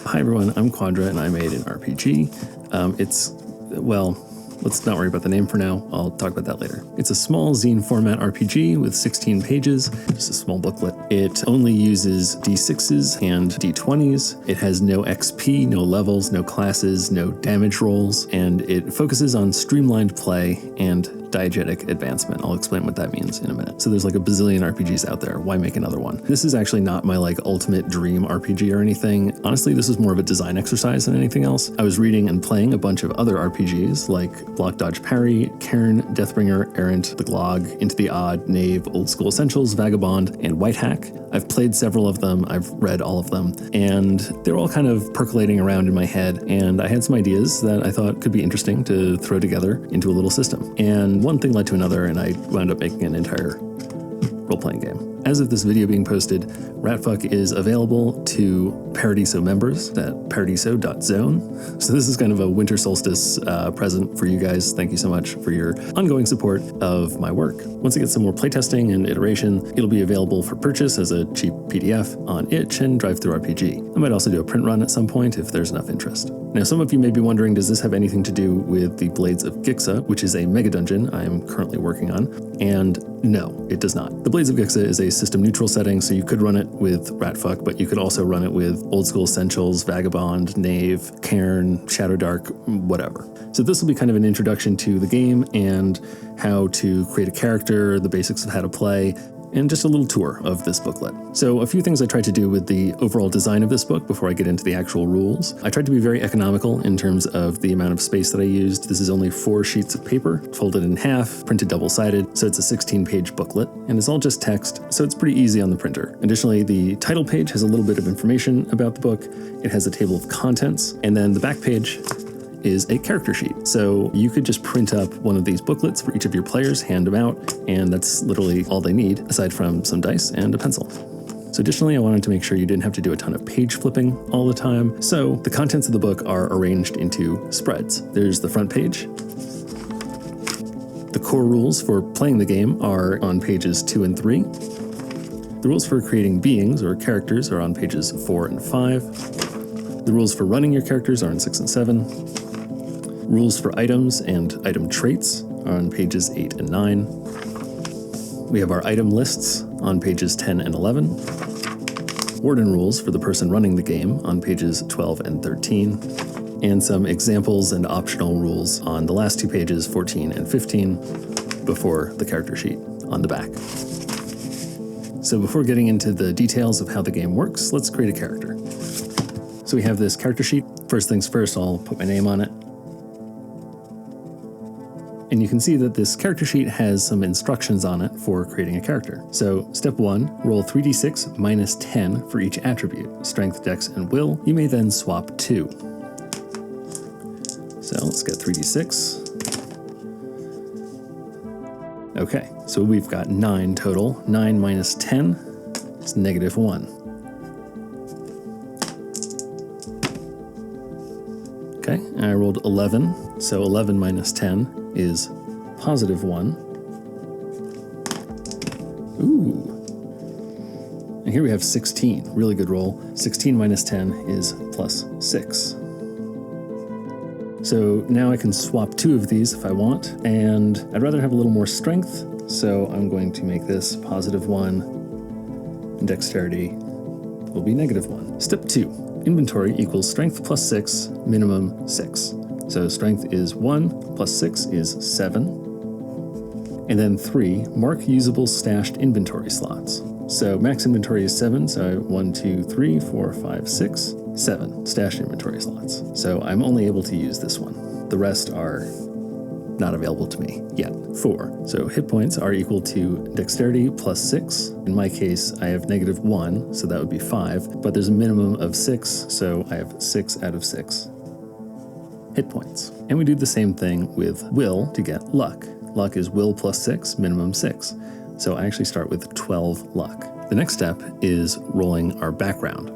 Hi everyone, I'm Quadra and I made an RPG. Let's not worry about the name for now. I'll talk about that later. It's a small zine format RPG with 16 pages, just a small booklet. It only uses D6s and D20s. It has no XP, no levels, no classes, no damage rolls, and it focuses on streamlined play and diegetic advancement. I'll explain what that means in a minute. So there's like a bazillion RPGs out there. Why make another one? This is actually not my ultimate dream RPG or anything. Honestly, this was more of a design exercise than anything else. I was reading and playing a bunch of other RPGs like Block Dodge Parry, Cairn, Deathbringer, Errant, The Glog, Into the Odd, Knave, Old School Essentials, Vagabond, and White Hack. I've played several of them. I've read all of them, and they're all kind of percolating around in my head. And I had some ideas that I thought could be interesting to throw together into a little system. And one thing led to another, and I wound up making an entire role-playing game. As of this video being posted, Ratfuck is available to Paradiso members at paradiso.zone. So this is kind of a winter solstice present for you guys. Thank you so much for your ongoing support of my work. Once it gets some more playtesting and iteration, it'll be available for purchase as a cheap PDF on itch and DriveThruRPG. I might also do a print run at some point if there's enough interest. Now, some of you may be wondering, does this have anything to do with the Blades of Gixa, which is a mega dungeon I am currently working on? And no, it does not. The Blades of Gixa is a system neutral setting, so you could run it with Ratfuck, but you could also run it with Old School Essentials, Vagabond, Knave, Cairn, Shadow Dark, whatever. So this will be kind of an introduction to the game and how to create a character, the basics of how to play, and just a little tour of this booklet. So a few things I tried to do with the overall design of this book before I get into the actual rules. I tried to be very economical in terms of the amount of space that I used. This is only 4 sheets of paper, folded in half, printed double-sided, so it's a 16-page booklet, and it's all just text, so it's pretty easy on the printer. Additionally, the title page has a little bit of information about the book. It has a table of contents, and then the back page is a character sheet. So you could just print up one of these booklets for each of your players, hand them out, and that's literally all they need, aside from some dice and a pencil. So additionally, I wanted to make sure you didn't have to do a ton of page flipping all the time. So the contents of the book are arranged into spreads. There's the front page. The core rules for playing the game are on pages 2 and 3. The rules for creating beings or characters are on pages 4 and 5. The rules for running your characters are on 6 and 7. Rules for items and item traits are on pages 8 and 9. We have our item lists on pages 10 and 11. Warden rules for the person running the game on pages 12 and 13. And some examples and optional rules on the last 2 pages, 14 and 15, before the character sheet on the back. So before getting into the details of how the game works, let's create a character. So we have this character sheet. First things first, I'll put my name on it. And you can see that this character sheet has some instructions on it for creating a character. So step 1, roll 3d6 minus 10 for each attribute, strength, dex, and will. You may then swap 2. So let's get 3d6. Okay, so we've got 9 total. 9 minus 10 is negative 1. Okay, and I rolled 11, so 11 minus 10 is positive 1. Ooh. And here we have 16, really good roll. 16 minus 10 is plus 6. So now I can swap 2 of these if I want, and I'd rather have a little more strength, so I'm going to make this positive 1, and dexterity will be negative 1. Step 2. Inventory equals strength plus 6, minimum 6. So strength is 1, plus 6 is 7. And then 3, mark usable stashed inventory slots. So max inventory is 7, so 1, 2, 3, 4, 5, 6, 7 stashed inventory slots. So I'm only able to use this one. The rest are not available to me yet. 4. So hit points are equal to dexterity plus 6. In my case, I have negative 1, so that would be 5, but there's a minimum of 6, so I have 6 out of 6 hit points. And we do the same thing with will to get luck. Luck is will plus 6, minimum 6. So I actually start with 12 luck. The next step is rolling our background.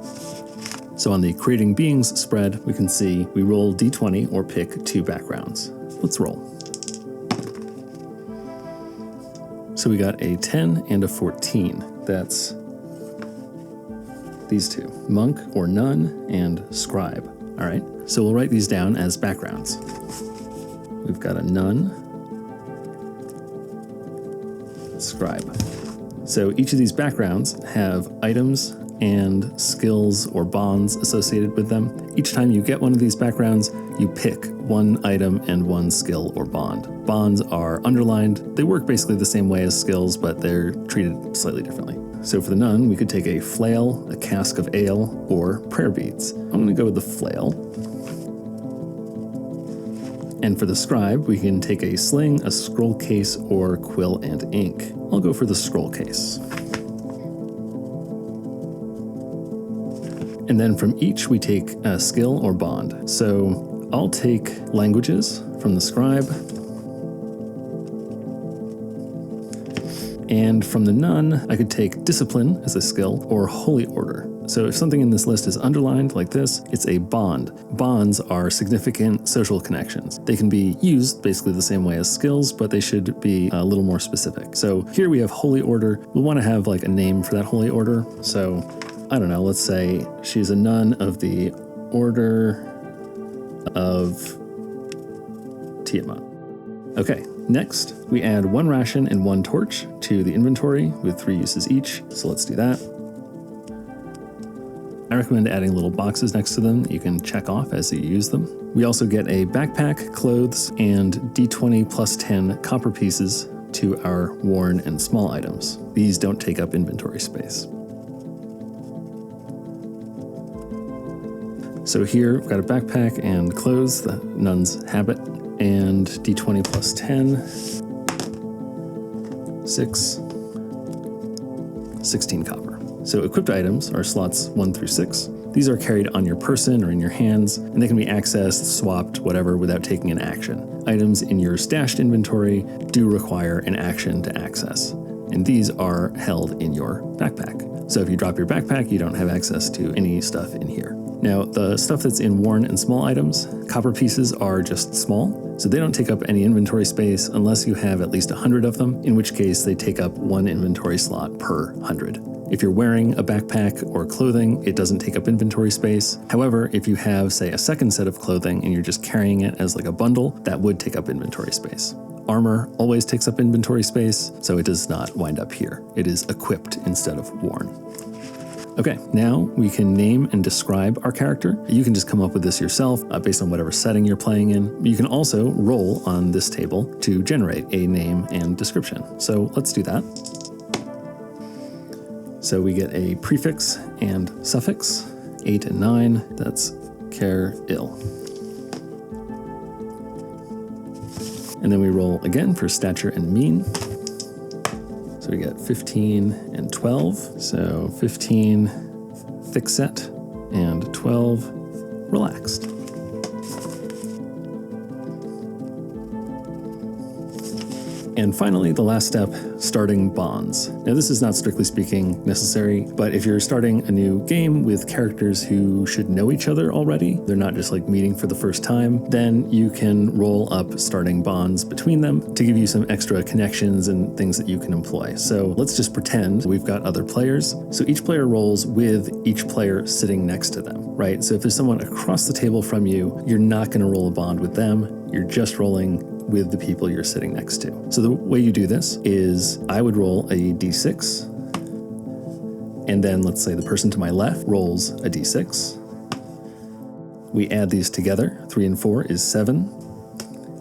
So on the creating beings spread, we can see we roll d20 or pick 2 backgrounds. Let's roll. So we got a 10 and a 14. That's these two, monk or nun and scribe. All right, so we'll write these down as backgrounds. We've got a nun, scribe. So each of these backgrounds have items and skills or bonds associated with them. Each time you get one of these backgrounds, you pick one item and one skill or bond. Bonds are underlined. They work basically the same way as skills, but they're treated slightly differently. So for the nun, we could take a flail, a cask of ale, or prayer beads. I'm going to go with the flail. And for the scribe, we can take a sling, a scroll case, or quill and ink. I'll go for the scroll case. And then from each, we take a skill or bond. So I'll take languages from the scribe. And from the nun, I could take discipline as a skill or holy order. So if something in this list is underlined like this, it's a bond. Bonds are significant social connections. They can be used basically the same way as skills, but they should be a little more specific. So here we have holy order. We'll want to have like a name for that holy order. So I don't know, let's say she's a nun of the Order of Tiamat. Okay, next we add 1 ration and 1 torch to the inventory with 3 uses each. So let's do that. I recommend adding little boxes next to them that you can check off as you use them. We also get a backpack, clothes, and D20 plus 10 copper pieces to our worn and small items. These don't take up inventory space. So here we've got a backpack and clothes, the nun's habit, and D20 plus 10, 6, 16 copper. So equipped items are slots 1 through 6. These are carried on your person or in your hands, and they can be accessed, swapped, whatever, without taking an action. Items in your stashed inventory do require an action to access, and these are held in your backpack. So if you drop your backpack, you don't have access to any stuff in here. Now, the stuff that's in worn and small items, copper pieces are just small, so they don't take up any inventory space unless you have at least 100 of them, in which case they take up 1 inventory slot per 100. If you're wearing a backpack or clothing, it doesn't take up inventory space. However, if you have, say, a second set of clothing and you're just carrying it as like a bundle, that would take up inventory space. Armor always takes up inventory space, so it does not wind up here. It is equipped instead of worn. Okay, now we can name and describe our character. You can just come up with this yourself based on whatever setting you're playing in. You can also roll on this table to generate a name and description. So let's do that. So we get a prefix and suffix, 8 and 9, that's care ill. And then we roll again for stature and mean. So we get 15 and 12. So 15 thickset and 12 relaxed. And finally, the last step, starting bonds. Now, this is not strictly speaking necessary, but if you're starting a new game with characters who should know each other already, they're not just like meeting for the first time, then you can roll up starting bonds between them to give you some extra connections and things that you can employ. So let's just pretend we've got other players. So each player rolls with each player sitting next to them, right? So if there's someone across the table from you, you're not going to roll a bond with them. You're just rolling with the people you're sitting next to. So the way you do this is I would roll a d6, and then let's say the person to my left rolls a d6. We add these together. 3 and 4 is 7,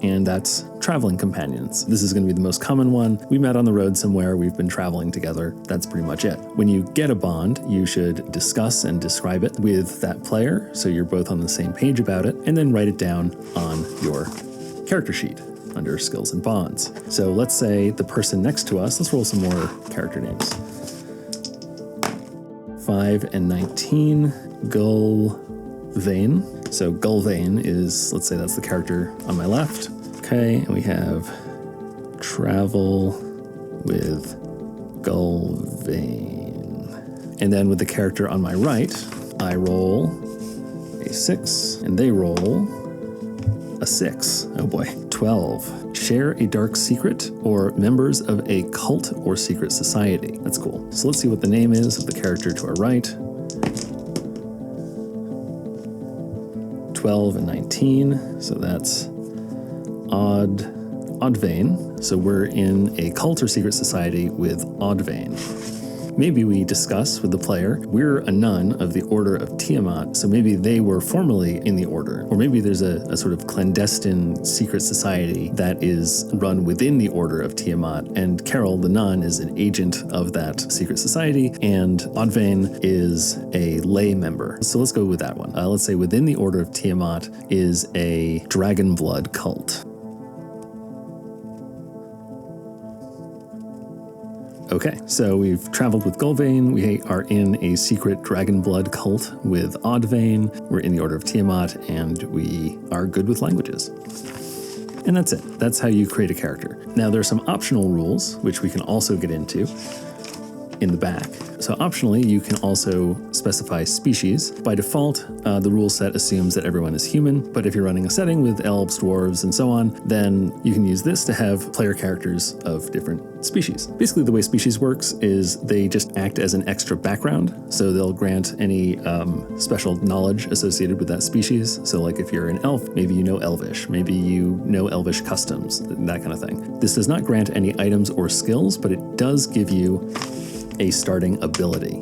and that's traveling companions. This is going to be the most common one. We met on the road somewhere, we've been traveling together, that's pretty much it. When you get a bond, you should discuss and describe it with that player, so you're both on the same page about it, and then write it down on your character sheet under skills and bonds. So let's say the person next to us, let's roll some more character names. 5 and 19, Gulvain. So Gulvain is, let's say that's the character on my left. Okay, and we have travel with Gulvain. And then with the character on my right, I roll a 6, and they roll a 6. Oh boy. 12. Share a dark secret or members of a cult or secret society. That's cool. So let's see what the name is of the character to our right. 12 and 19. So that's Oddvain. So we're in a cult or secret society with Oddvain. Maybe we discuss with the player, we're a nun of the Order of Tiamat, so maybe they were formerly in the Order. Or maybe there's a sort of clandestine secret society that is run within the Order of Tiamat, and Carol, the nun, is an agent of that secret society, and Oddvain is a lay member. So let's go with that one. Let's say within the Order of Tiamat is a dragon blood cult. Okay, so we've traveled with Gulvain, we are in a secret dragon blood cult with Oddvain, we're in the Order of Tiamat, and we are good with languages. And that's it. That's how you create a character. Now there are some optional rules, which we can also get into in the back. So optionally, you can also specify species. By default, the rule set assumes that everyone is human, but if you're running a setting with elves, dwarves, and so on, then you can use this to have player characters of different species. Basically, the way species works is they just act as an extra background, so they'll grant any special knowledge associated with that species. So like if you're an elf, maybe you know Elvish, maybe you know Elvish customs, that kind of thing. This does not grant any items or skills, but it does give you a starting ability.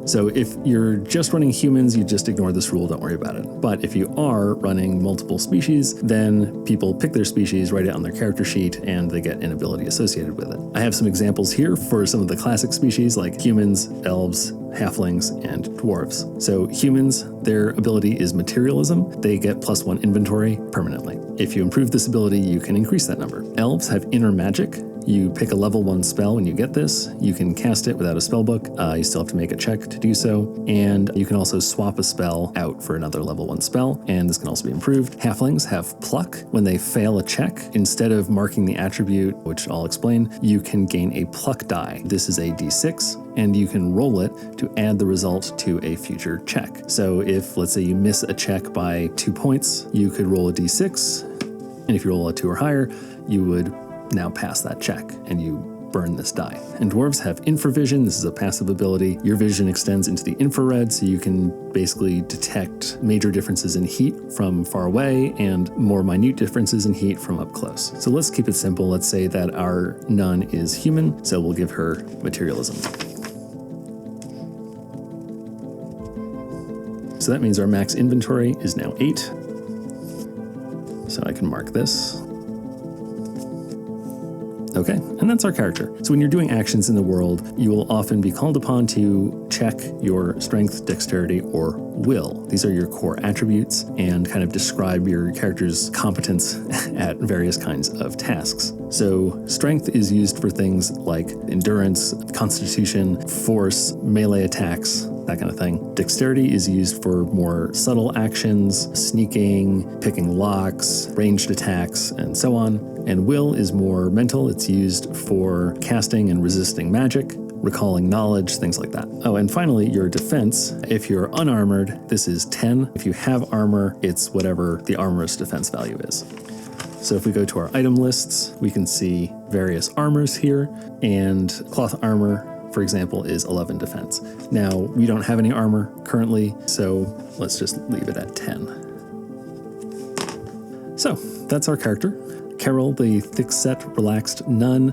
So if you're just running humans, you just ignore this rule, don't worry about it. But if you are running multiple species, then people pick their species, write it on their character sheet, and they get an ability associated with it. I have some examples here for some of the classic species like humans, elves, halflings, and dwarves. So humans, their ability is materialism. They get +1 inventory permanently. If you improve this ability, you can increase that number. Elves have inner magic. You pick a level 1 spell when you get this. You can cast it without a spellbook. You still have to make a check to do so. And you can also swap a spell out for another level 1 spell, and this can also be improved. Halflings have pluck. When they fail a check, instead of marking the attribute, which I'll explain, you can gain a pluck die. This is a d6, and you can roll it to add the result to a future check. So if, let's say, you miss a check by 2 points, you could roll a d6, and if you roll a 2 or higher, you would now pass that check, and you burn this die. And dwarves have infravision. This is a passive ability. Your vision extends into the infrared, so you can basically detect major differences in heat from far away and more minute differences in heat from up close. So let's keep it simple. Let's say that our nun is human, so we'll give her materialism. So that means our max inventory is now 8. So I can mark this. Okay, and that's our character. So when you're doing actions in the world, you will often be called upon to check your strength, dexterity, or will. These are your core attributes and kind of describe your character's competence at various kinds of tasks. So strength is used for things like endurance, constitution, force, melee attacks, that kind of thing. Dexterity is used for more subtle actions, sneaking, picking locks, ranged attacks, and so on. And will is more mental. It's used for casting and resisting magic, recalling knowledge, things like that. Oh, and finally, your defense. If you're unarmored, this is 10. If you have armor, it's whatever the armor's defense value is. So if we go to our item lists, we can see various armors here, and cloth armor, for example, is 11 defense. Now, we don't have any armor currently, so let's just leave it at 10. So that's our character. Carol, the thick-set, relaxed nun,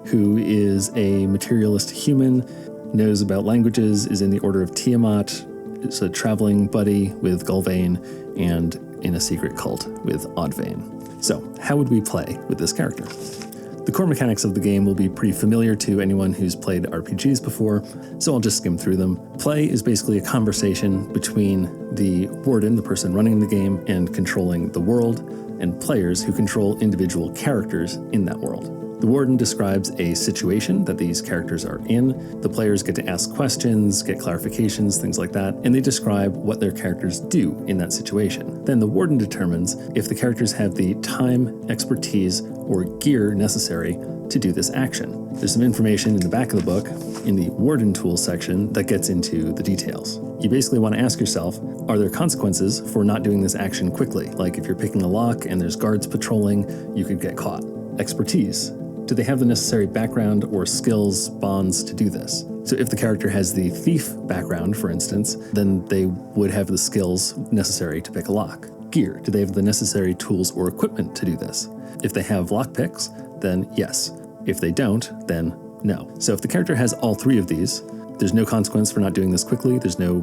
who is a materialist human, knows about languages, is in the Order of Tiamat, is a traveling buddy with Gulvain, and in a secret cult with Oddvain. So, how would we play with this character? The core mechanics of the game will be pretty familiar to anyone who's played RPGs before, so I'll just skim through them. Play is basically a conversation between the Warden, the person running the game, and controlling the world, and players who control individual characters in that world. The Warden describes a situation that these characters are in. The players get to ask questions, get clarifications, things like that, and they describe what their characters do in that situation. Then the Warden determines if the characters have the time, expertise, or gear necessary to do this action. There's some information in the back of the book, in the Warden Tools section, that gets into the details. You basically want to ask yourself, are there consequences for not doing this action quickly? Like if you're picking a lock and there's guards patrolling, you could get caught. Expertise. do they have the necessary background or skills, bonds to do this? So if the character has the thief background, for instance, then they would have the skills necessary to pick a lock. Gear, do they have the necessary tools or equipment to do this? If they have lockpicks, then yes. If they don't, then no. So if the character has all three of these, there's no consequence for not doing this quickly. There's no,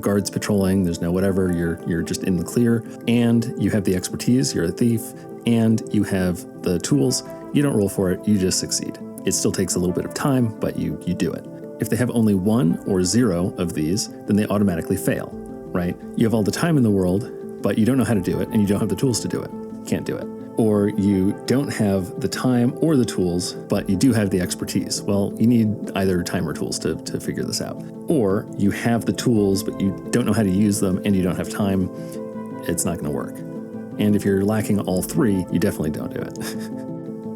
guards patrolling. There's no whatever. You're just in the clear. And you have the expertise. You're a thief. And you have the tools. You don't roll for it. You just succeed. It still takes a little bit of time, but you do it. If they have only 1 or 0 of these, then they automatically fail, right? You have all the time in the world, but you don't know how to do it, and you don't have the tools to do it. Can't do it. Or you don't have the time or the tools, but you do have the expertise. Well, you need either time or tools to figure this out. Or you have the tools, but you don't know how to use them and you don't have time. It's not going to work. And if you're lacking all 3, you definitely don't do it.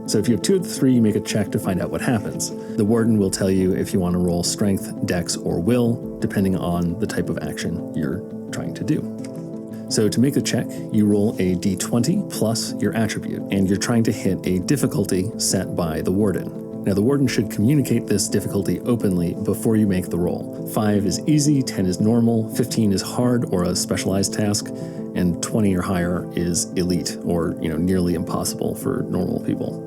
So if you have 2 of the 3, you make a check to find out what happens. The Warden will tell you if you want to roll strength, dex, or will, depending on the type of action you're trying to do. So to make the check, you roll a d20 plus your attribute, and you're trying to hit a difficulty set by the Warden. Now the Warden should communicate this difficulty openly before you make the roll. 5 is easy, 10 is normal, 15 is hard or a specialized task, and 20 or higher is elite or nearly impossible for normal people.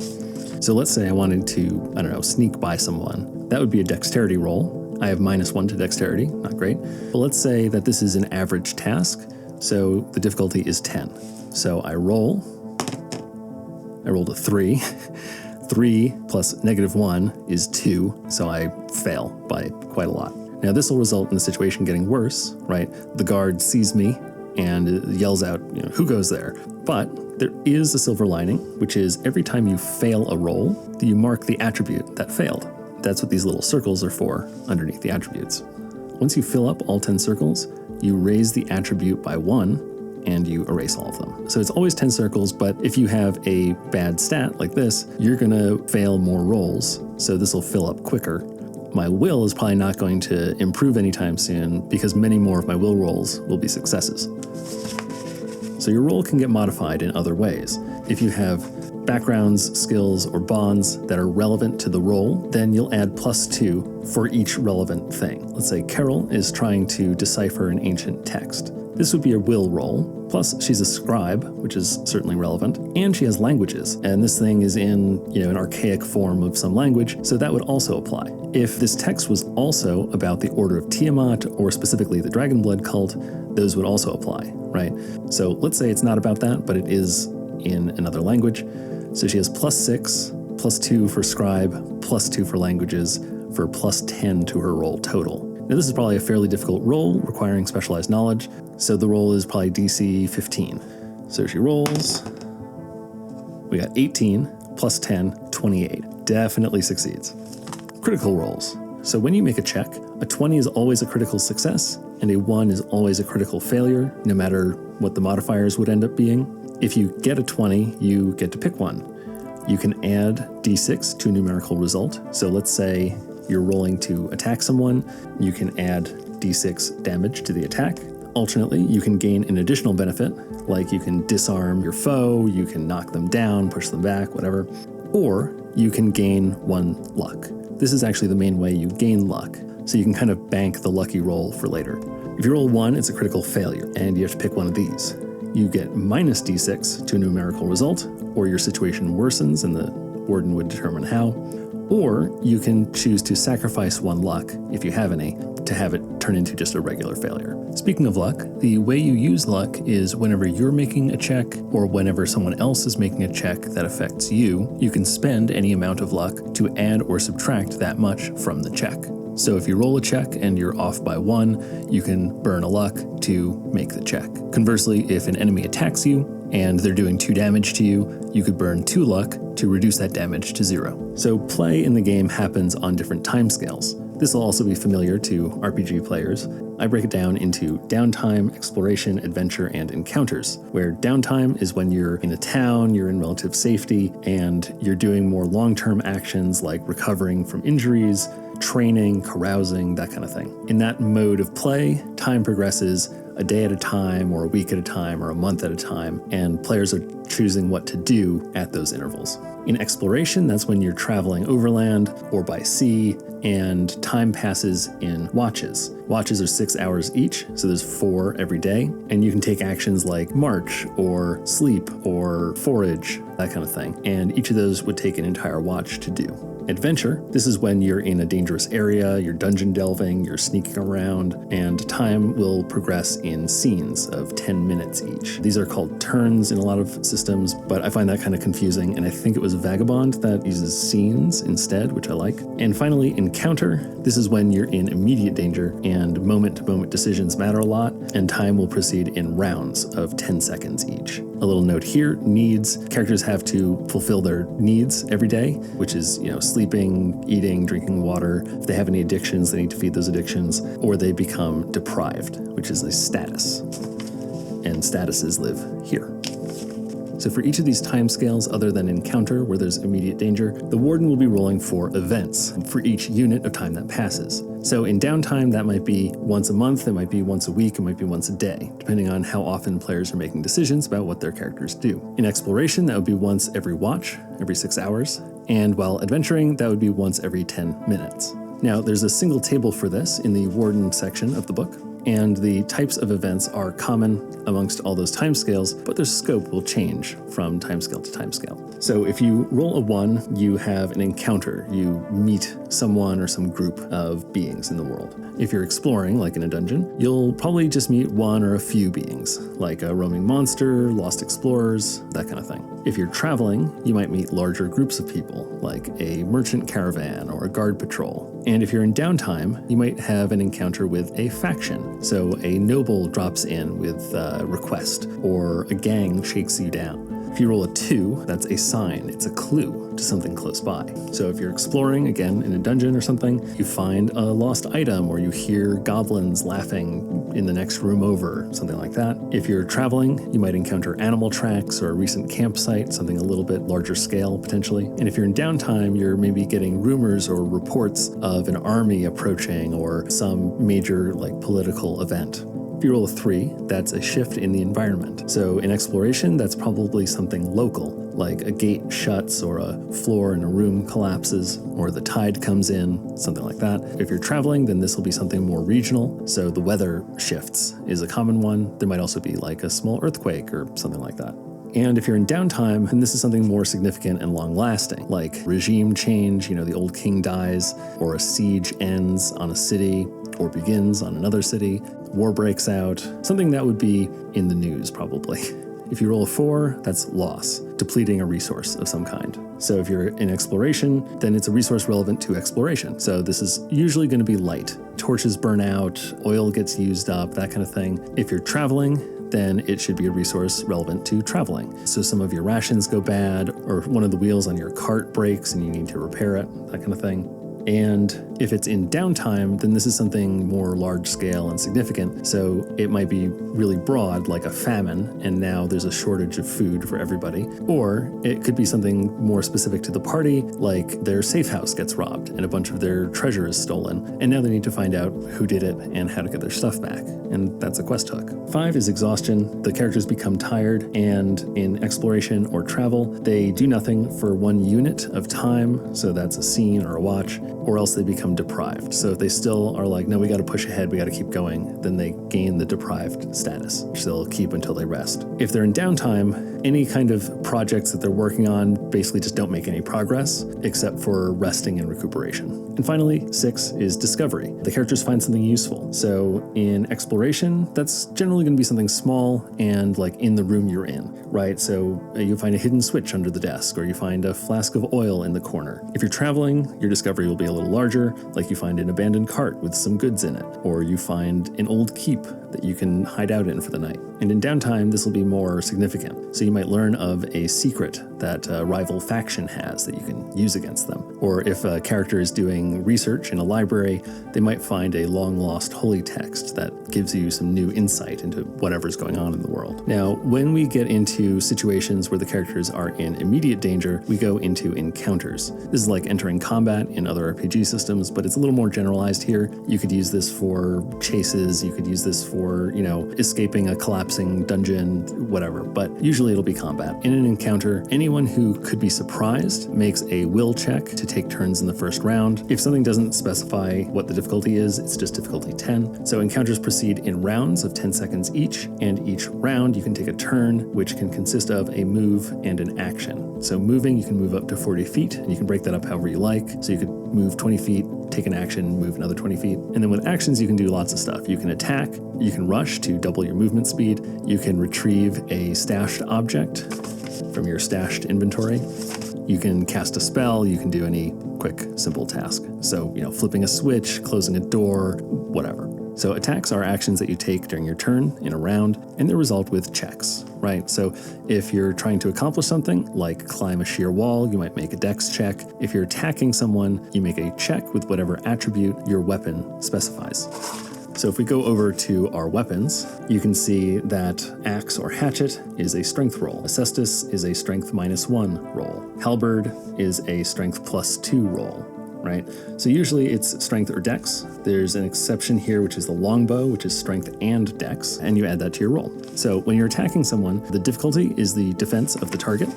So let's say I wanted to, sneak by someone. That would be a dexterity roll. I have -1 to dexterity, not great. But let's say that this is an average task. So the difficulty is 10. So I rolled a 3. 3 plus -1 is 2, so I fail by quite a lot. Now this will result in the situation getting worse, right? The guard sees me and yells out, who goes there? But there is a silver lining, which is every time you fail a roll, you mark the attribute that failed. That's what these little circles are for underneath the attributes. Once you fill up all 10 circles, you raise the attribute by 1 and you erase all of them. So it's always 10 circles, but if you have a bad stat like this, you're gonna fail more rolls. So this will fill up quicker. My will is probably not going to improve anytime soon because many more of my will rolls will be successes. So your roll can get modified in other ways. If you have backgrounds, skills, or bonds that are relevant to the roll, then you'll add +2 for each relevant thing. Let's say Carol is trying to decipher an ancient text. This would be a will roll, plus she's a scribe, which is certainly relevant, and she has languages, and this thing is in an archaic form of some language, so that would also apply. If this text was also about the Order of Tiamat, or specifically the Dragonblood cult, those would also apply, right? So let's say it's not about that, but it is in another language. So she has +6, +2 for scribe, +2 for languages, for +10 to her roll total. Now this is probably a fairly difficult roll requiring specialized knowledge, so the roll is probably DC 15. So she rolls, we got 18, +10, 28. Definitely succeeds. Critical rolls. So when you make a check, a 20 is always a critical success, and a 1 is always a critical failure, no matter what the modifiers would end up being. If you get a 20, you get to pick one. You can add d6 to a numerical result. So let's say you're rolling to attack someone, you can add d6 damage to the attack. Alternately, you can gain an additional benefit, like you can disarm your foe, you can knock them down, push them back, whatever. Or you can gain 1 luck. This is actually the main way you gain luck, so you can kind of bank the lucky roll for later. If you roll 1, it's a critical failure, and you have to pick one of these. You get -d6 to a numerical result, or your situation worsens and the Warden would determine how. Or you can choose to sacrifice 1 luck, if you have any, to have it turn into just a regular failure. Speaking of luck, the way you use luck is whenever you're making a check or whenever someone else is making a check that affects you, you can spend any amount of luck to add or subtract that much from the check. So if you roll a check and you're off by 1, you can burn a luck to make the check. Conversely, if an enemy attacks you and they're doing 2 damage to you, you could burn 2 luck to reduce that damage to 0. So play in the game happens on different timescales. This will also be familiar to RPG players. I break it down into downtime, exploration, adventure, and encounters, where downtime is when you're in a town, you're in relative safety, and you're doing more long-term actions like recovering from injuries, training, carousing, that kind of thing. In that mode of play, time progresses a day at a time or a week at a time or a month at a time, and players are choosing what to do at those intervals. In exploration, that's when you're traveling overland or by sea, and time passes in watches. Watches are 6 hours each, so there's 4 every day, and you can take actions like march or sleep or forage, that kind of thing, and each of those would take an entire watch to do. Adventure, this is when you're in a dangerous area, you're dungeon delving, you're sneaking around, and time will progress in scenes of 10 minutes each. These are called turns in a lot of systems, but I find that kind of confusing, and I think it was Vagabond that uses scenes instead, which I like. And finally, encounter, this is when you're in immediate danger, and moment-to-moment decisions matter a lot, and time will proceed in rounds of 10 seconds each. A little note here, needs, characters have to fulfill their needs every day, which is, sleeping, eating, drinking water. If they have any addictions, they need to feed those addictions, or they become deprived, which is a status. And statuses live here. So for each of these timescales other than encounter, where there's immediate danger, the Warden will be rolling for events for each unit of time that passes. So in downtime, that might be once a month, it might be once a week, it might be once a day, depending on how often players are making decisions about what their characters do. In exploration, that would be once every watch, every 6 hours. And while adventuring, that would be once every 10 minutes. Now, there's a single table for this in the Warden section of the book, and the types of events are common amongst all those timescales, but their scope will change from timescale to timescale. So if you roll a 1, you have an encounter. You meet someone or some group of beings in the world. If you're exploring, like in a dungeon, you'll probably just meet one or a few beings, like a roaming monster, lost explorers, that kind of thing. If you're traveling, you might meet larger groups of people, like a merchant caravan or a guard patrol. And if you're in downtime, you might have an encounter with a faction. So a noble drops in with a request, or a gang shakes you down. If you roll a 2, that's a sign. It's a clue to something close by. So if you're exploring, again, in a dungeon or something, you find a lost item, or you hear goblins laughing in the next room over, something like that. If you're traveling, you might encounter animal tracks or a recent campsite, something a little bit larger scale, potentially. And if you're in downtime, you're maybe getting rumors or reports of an army approaching or some major, political event. If you roll a 3, that's a shift in the environment. So in exploration, that's probably something local, like a gate shuts or a floor in a room collapses or the tide comes in, something like that. If you're traveling, then this will be something more regional. So the weather shifts is a common one. There might also be like a small earthquake or something like that. And if you're in downtime, then this is something more significant and long-lasting, like regime change, the old king dies, or a siege ends on a city or begins on another city, war breaks out, something that would be in the news probably. If you roll a 4, that's loss, depleting a resource of some kind. So if you're in exploration, then it's a resource relevant to exploration. So this is usually going to be light. Torches burn out, oil gets used up, that kind of thing. If you're traveling, then it should be a resource relevant to traveling. So some of your rations go bad, or one of the wheels on your cart breaks and you need to repair it, that kind of thing. And if it's in downtime, then this is something more large scale and significant. So it might be really broad, like a famine, and now there's a shortage of food for everybody. Or it could be something more specific to the party, like their safe house gets robbed and a bunch of their treasure is stolen. And now they need to find out who did it and how to get their stuff back. And that's a quest hook. 5 is exhaustion. The characters become tired, and in exploration or travel, they do nothing for 1 unit of time. So that's a scene or a watch, or else they become deprived. So if they still are like, no, we got to push ahead, we got to keep going, then they gain the deprived status, which they'll keep until they rest. If they're in downtime, any kind of projects that they're working on basically just don't make any progress, except for resting and recuperation. And finally, 6 is discovery. The characters find something useful. So in exploration, that's generally going to be something small and like in the room you're in, right? So you find a hidden switch under the desk, or you find a flask of oil in the corner. If you're traveling, your discovery will be a little larger, like you find an abandoned cart with some goods in it, or you find an old keep that you can hide out in for the night. And in downtime, this will be more significant. So you might learn of a secret that a rival faction has that you can use against them. Or if a character is doing research in a library, they might find a long-lost holy text that gives you some new insight into whatever's going on in the world. Now, when we get into situations where the characters are in immediate danger, we go into encounters. This is like entering combat in other RPG systems, but it's a little more generalized here. You could use this for chases, you could use this for or, escaping a collapsing dungeon, whatever. But usually it'll be combat. In an encounter, anyone who could be surprised makes a will check to take turns in the first round. If something doesn't specify what the difficulty is, it's just difficulty 10. So encounters proceed in rounds of 10 seconds each, and each round you can take a turn, which can consist of a move and an action. So moving, you can move up to 40 feet, and you can break that up however you like. So you could move 20 feet, take an action, move another 20 feet. And then with actions, you can do lots of stuff. You can attack, you can rush to double your movement speed, you can retrieve a stashed object from your stashed inventory, you can cast a spell, you can do any quick, simple task. So, flipping a switch, closing a door, whatever. So attacks are actions that you take during your turn in a round, and they're resolved with checks, right? So if you're trying to accomplish something, like climb a sheer wall, you might make a dex check. If you're attacking someone, you make a check with whatever attribute your weapon specifies. So if we go over to our weapons, you can see that axe or hatchet is a strength roll. A cestus is a strength -1 roll. Halberd is a strength +2 roll, right? So usually it's strength or dex. There's an exception here, which is the longbow, which is strength and dex, and you add that to your roll. So when you're attacking someone, the difficulty is the defense of the target.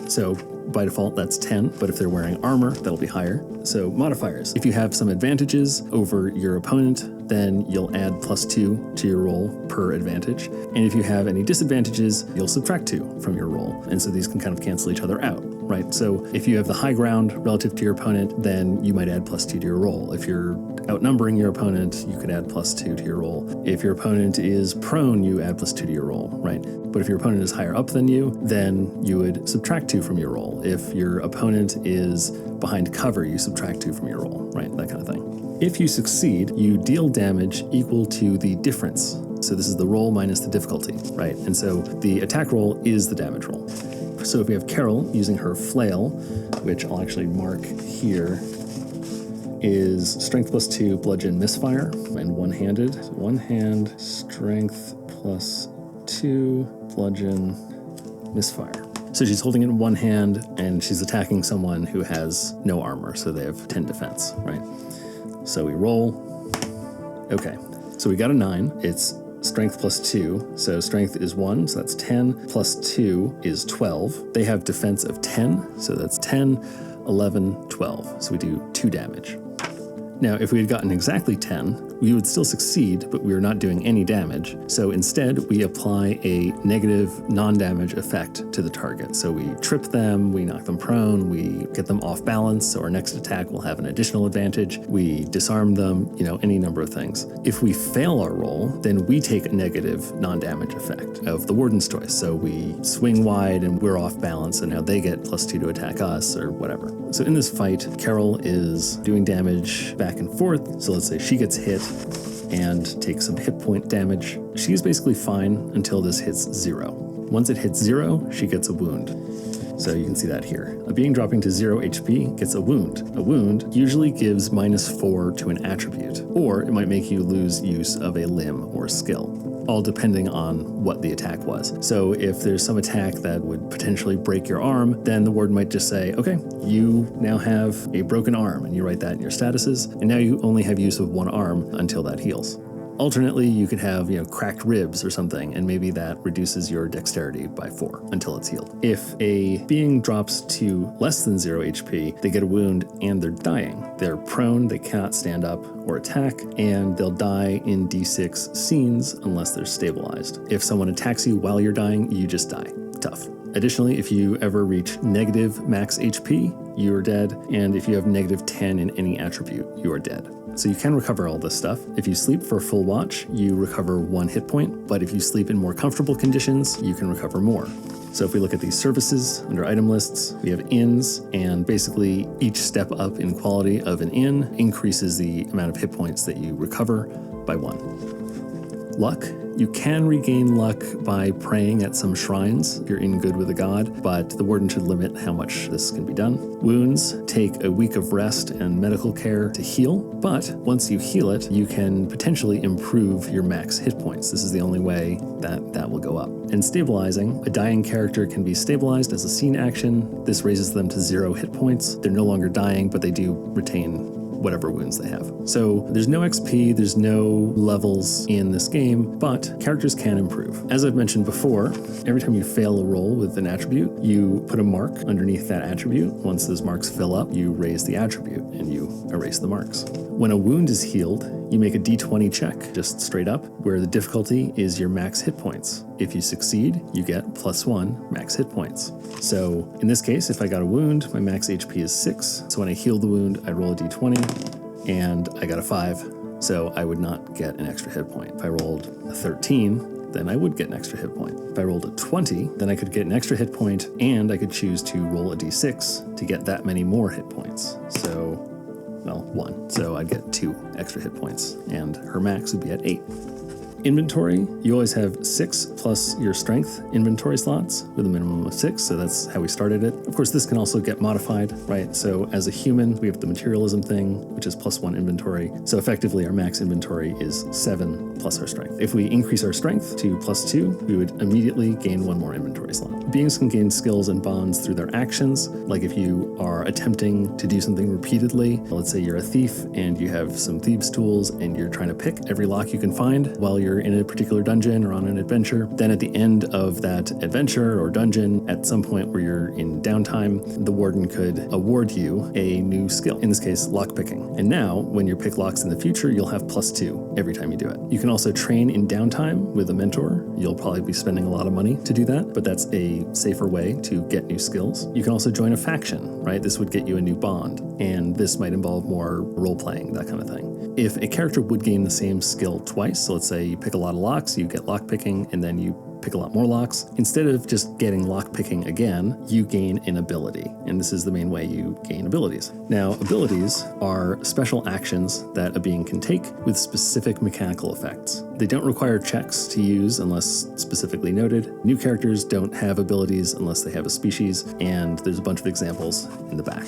So by default, that's 10, but if they're wearing armor, that'll be higher. So modifiers. If you have some advantages over your opponent, then you'll add +2 to your roll per advantage. And if you have any disadvantages, you'll subtract 2 from your roll. And so these can kind of cancel each other out, right? So if you have the high ground relative to your opponent, then you might add +2 to your roll. If you're outnumbering your opponent, you could add +2 to your roll. If your opponent is prone, you add +2 to your roll, right? But if your opponent is higher up than you, then you would subtract 2 from your roll. If your opponent is behind cover, you subtract 2 from your roll, right? That kind of thing. If you succeed, you deal damage equal to the difference. So this is the roll minus the difficulty, right? And so the attack roll is the damage roll. So if we have Carol using her flail, which I'll actually mark here, is strength +2, bludgeon, misfire, and one-handed. So one hand, strength +2, bludgeon, misfire. So she's holding it in one hand, and she's attacking someone who has no armor, so they have 10 defense, right? So we roll. Okay, so we got a 9. It's strength +2, so strength is 1, so that's 10, +2 is 12. They have defense of 10, so that's 10, 11, 12. So we do 2 damage. Now, if we had gotten exactly 10, we would still succeed, but we are not doing any damage. So instead, we apply a negative non-damage effect to the target. So we trip them, we knock them prone, we get them off balance, so our next attack will have an additional advantage. We disarm them, any number of things. If we fail our roll, then we take a negative non-damage effect of the Warden's choice. So we swing wide and we're off balance, and now they get +2 to attack us or whatever. So in this fight, Carol is doing damage back and forth. So let's say she gets hit and takes some hit point damage. She's basically fine until this hits 0. Once it hits 0, she gets a wound. So you can see that here. A being dropping to 0 HP gets a wound. A wound usually gives -4 to an attribute, or it might make you lose use of a limb or skill, all depending on what the attack was. So if there's some attack that would potentially break your arm, then the Warden might just say, okay, you now have a broken arm, and you write that in your statuses, and now you only have use of one arm until that heals. Alternately, you could have, cracked ribs or something, and maybe that reduces your dexterity by 4 until it's healed. If a being drops to less than 0 HP, they get a wound and they're dying. They're prone, they cannot stand up or attack, and they'll die in D6 scenes unless they're stabilized. If someone attacks you while you're dying, you just die. Tough. Additionally, if you ever reach negative max HP, you are dead, and if you have -10 in any attribute, you are dead. So you can recover all this stuff. If you sleep for a full watch, you recover 1 hit point, but if you sleep in more comfortable conditions, you can recover more. So if we look at these services under item lists, we have inns, and basically each step up in quality of an inn increases the amount of hit points that you recover by 1. Luck. You can regain luck by praying at some shrines if you're in good with a god, but the Warden should limit how much this can be done. Wounds take a week of rest and medical care to heal, but once you heal it, you can potentially improve your max hit points. This is the only way that will go up. And stabilizing, a dying character can be stabilized as a scene action. This raises them to 0 hit points. They're no longer dying, but they do retain whatever wounds they have. So there's no XP, there's no levels in this game, but characters can improve. As I've mentioned before, every time you fail a roll with an attribute, you put a mark underneath that attribute. Once those marks fill up, you raise the attribute and you erase the marks. When a wound is healed, you make a d20 check, just straight up, where the difficulty is your max hit points. If you succeed, you get +1 max hit points. So in this case, if I got a wound, my max HP is 6. So when I heal the wound, I roll a d20 and I got a 5. So I would not get an extra hit point. If I rolled a 13, then I would get an extra hit point. If I rolled a 20, then I could get an extra hit point and I could choose to roll a d6 to get that many more hit points. So, well, 1. So I'd get 2 extra hit points and her max would be at 8. Inventory, you always have 6 plus your strength inventory slots with a minimum of 6, so that's how we started it. Of course, this can also get modified, right? So as a human, we have the materialism thing, which is +1 inventory. So effectively, our max inventory is 7 plus our strength. If we increase our strength to +2, we would immediately gain 1 more inventory slot. Beings can gain skills and bonds through their actions, like if you are attempting to do something repeatedly. Let's say you're a thief and you have some thieves' tools and you're trying to pick every lock you can find while you're in a particular dungeon or on an adventure. Then at the end of that adventure or dungeon, at some point where you're in downtime, the warden could award you a new skill, in this case, lockpicking. And now, when you pick locks in the future, you'll have +2 every time you do it. You can also train in downtime with a mentor. You'll probably be spending a lot of money to do that, but that's a safer way to get new skills. You can also join a faction, right? This would get you a new bond, and this might involve more role-playing, that kind of thing. If a character would gain the same skill twice, so let's say you pick a lot of locks, you get lockpicking, and then you pick a lot more locks. Instead of just getting lockpicking again, you gain an ability, and this is the main way you gain abilities. Now, abilities are special actions that a being can take with specific mechanical effects. They don't require checks to use unless specifically noted. New characters don't have abilities unless they have a species, and there's a bunch of examples in the back.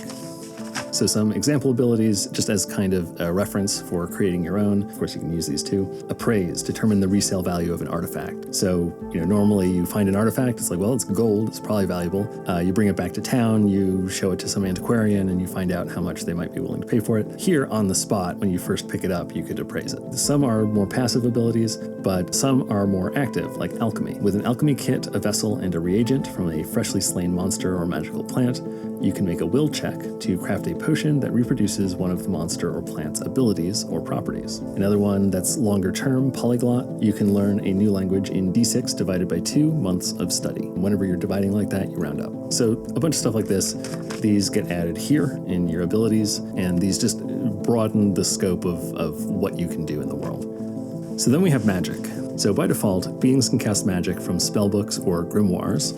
So some example abilities, just as kind of a reference for creating your own. Of course, you can use these too. Appraise, determine the resale value of an artifact. So, normally you find an artifact, it's like, well, it's gold, it's probably valuable. You bring it back to town, you show it to some antiquarian, and you find out how much they might be willing to pay for it. Here on the spot, when you first pick it up, you could appraise it. Some are more passive abilities, but some are more active, like alchemy. With an alchemy kit, a vessel, and a reagent from a freshly slain monster or magical plant, you can make a will check to craft a potion that reproduces one of the monster or plant's abilities or properties. Another one that's longer term, polyglot. You can learn a new language in D6 divided by 2 months of study. Whenever you're dividing like that, you round up. So a bunch of stuff like this, these get added here in your abilities, and these just broaden the scope of what you can do in the world. So then we have magic. So by default, beings can cast magic from spellbooks or grimoires.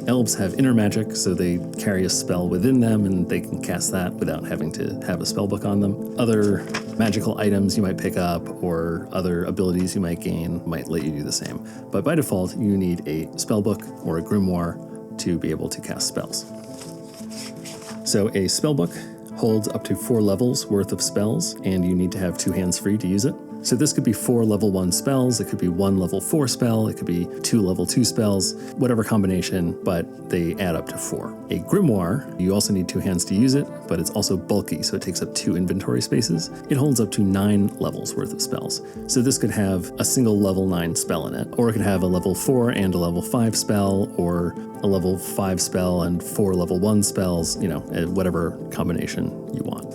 Elves have inner magic, so they carry a spell within them and they can cast that without having to have a spellbook on them. Other magical items you might pick up or other abilities you might gain might let you do the same. But by default, you need a spellbook or a grimoire to be able to cast spells. So a spellbook holds up to 4 levels worth of spells, and you need to have 2 hands free to use it. So this could be 4 level 1 spells, it could be 1 level 4 spell, it could be 2 level 2 spells, whatever combination, but they add up to 4. A grimoire, you also need 2 hands to use it, but it's also bulky, so it takes up 2 inventory spaces. It holds up to 9 levels worth of spells. So this could have a single level 9 spell in it, or it could have a level 4 and a level 5 spell, or a level 5 spell and 4 level 1 spells, whatever combination you want.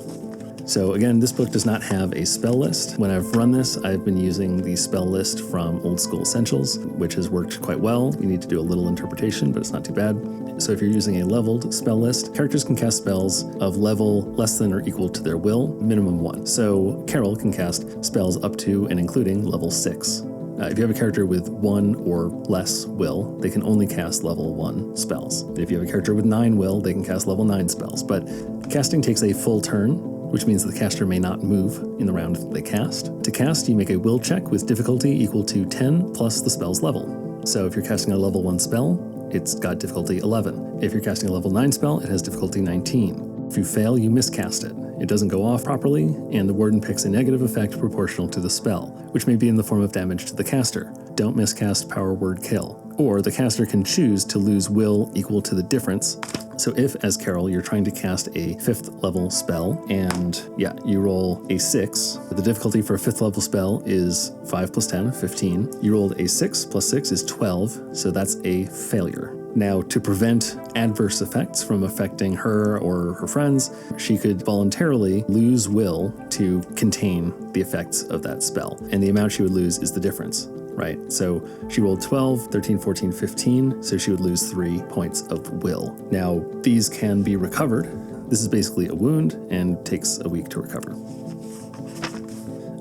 So again, this book does not have a spell list. When I've run this, I've been using the spell list from Old School Essentials, which has worked quite well. You need to do a little interpretation, but it's not too bad. So if you're using a leveled spell list, characters can cast spells of level less than or equal to their will, minimum 1. So Carol can cast spells up to and including level 6. If you have a character with 1 or less will, they can only cast level 1 spells. If you have a character with 9 will, they can cast level 9 spells. But casting takes a full turn, which means the caster may not move in the round they cast. To cast, you make a will check with difficulty equal to 10 plus the spell's level. So if you're casting a level 1 spell, it's got difficulty 11. If you're casting a level 9 spell, it has difficulty 19. If you fail, you miscast it. It doesn't go off properly, and the warden picks a negative effect proportional to the spell, which may be in the form of damage to the caster. don't miscast power word kill. Or the caster can choose to lose will equal to the difference. So if, as Carol, you're trying to cast a 5th level spell, and you roll a 6, the difficulty for a 5th level spell is 5 plus 10, 15. You rolled a 6 plus 6 is 12, so that's a failure. Now, to prevent adverse effects from affecting her or her friends, she could voluntarily lose will to contain the effects of that spell. And the amount she would lose is the difference, right? So she rolled 12, 13, 14, 15, so she would lose 3 points of will. Now, these can be recovered. This is basically a wound and takes a week to recover.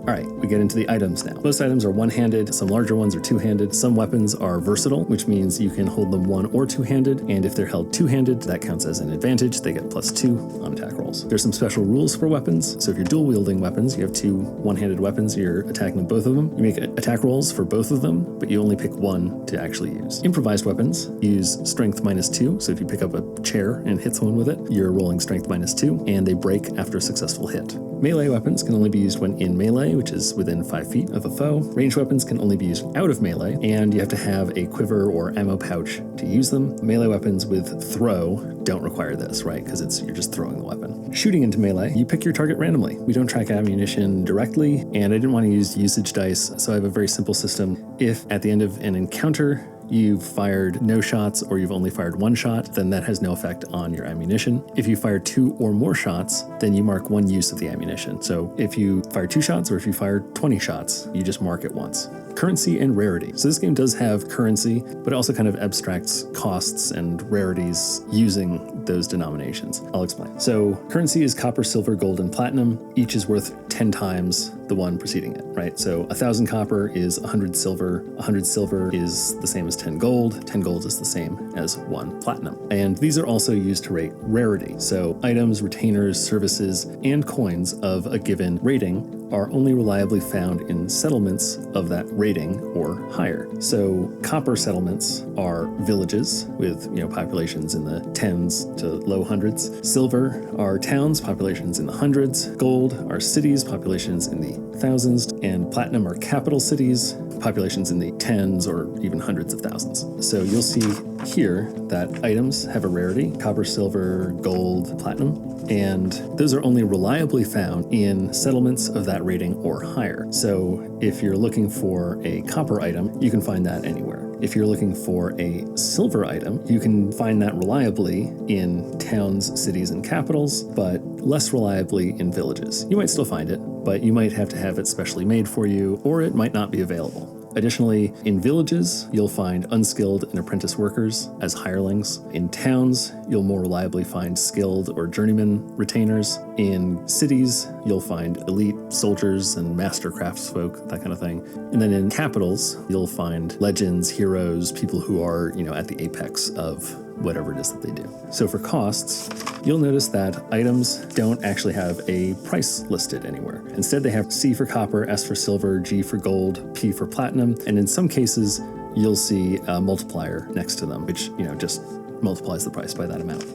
All right, we get into the items now. Most items are one-handed, some larger ones are two-handed. Some weapons are versatile, which means you can hold them one or two-handed, and if they're held two-handed, that counts as an advantage. They get +2 on attack rolls. There's some special rules for weapons. So if you're dual-wielding weapons, you have 2 one-handed weapons, you're attacking both of them. You make attack rolls for both of them, but you only pick one to actually use. Improvised weapons use strength -2, so if you pick up a chair and hit someone with it, you're rolling strength -2, and they break after a successful hit. Melee weapons can only be used when in melee, which is within 5 feet of a foe. Ranged weapons can only be used out of melee, and you have to have a quiver or ammo pouch to use them. Melee weapons with throw don't require this, right? Because you're just throwing the weapon. Shooting into melee, you pick your target randomly. We don't track ammunition directly, and I didn't want to use usage dice, so I have a very simple system. If at the end of an encounter, you've fired no shots or you've only fired 1 shot, then that has no effect on your ammunition. If you fire 2 or more shots, then you mark 1 use of the ammunition. So if you fire 2 shots or if you fire 20 shots, you just mark it once. Currency and rarity. So this game does have currency, but it also kind of abstracts costs and rarities using those denominations. I'll explain. So currency is copper, silver, gold, and platinum. Each is worth 10 times the one preceding it, right? So 1,000 copper is 100 silver. 100 silver is the same as 10 gold. 10 gold is the same as 1 platinum. And these are also used to rate rarity. So items, retainers, services, and coins of a given rating are only reliably found in settlements of that rating or higher. So copper settlements are villages with populations in the 10s to low hundreds. Silver are towns, populations in the hundreds. Gold are cities, populations in the thousands. And platinum are capital cities, populations in the tens or even hundreds of thousands. So you'll see here that items have a rarity: copper, silver, gold, platinum. And those are only reliably found in settlements of that rating or higher. So if you're looking for a copper item, you can find that anywhere. If you're looking for a silver item, you can find that reliably in towns, cities, and capitals, but less reliably in villages. You might still find it, but you might have to have it specially made for you, or it might not be available. Additionally, in villages, you'll find unskilled and apprentice workers as hirelings. In towns, you'll more reliably find skilled or journeyman retainers. In cities, you'll find elite soldiers and master craftsfolk, that kind of thing. And then in capitals, you'll find legends, heroes, people who are, at the apex of whatever it is that they do. So for costs, you'll notice that items don't actually have a price listed anywhere. Instead, they have C for copper, S for silver, G for gold, P for platinum, and in some cases, you'll see a multiplier next to them, which, just multiplies the price by that amount.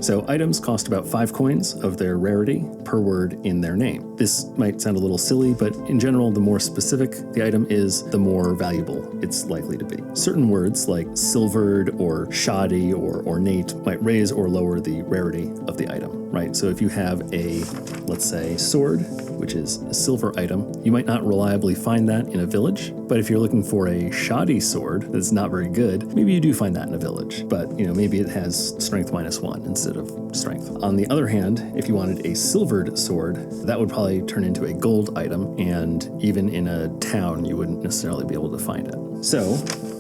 So items cost about 5 coins of their rarity per word in their name. This might sound a little silly, but in general, the more specific the item is, the more valuable it's likely to be. Certain words like silvered or shoddy or ornate might raise or lower the rarity of the item, right? So if you have a, let's say, sword, which is a silver item, you might not reliably find that in a village. But if you're looking for a shoddy sword that's not very good, maybe you do find that in a village. But, maybe it has strength -1 instead of strength. On the other hand, if you wanted a silvered sword, that would probably turn into a gold item, and even in a town, you wouldn't necessarily be able to find it. So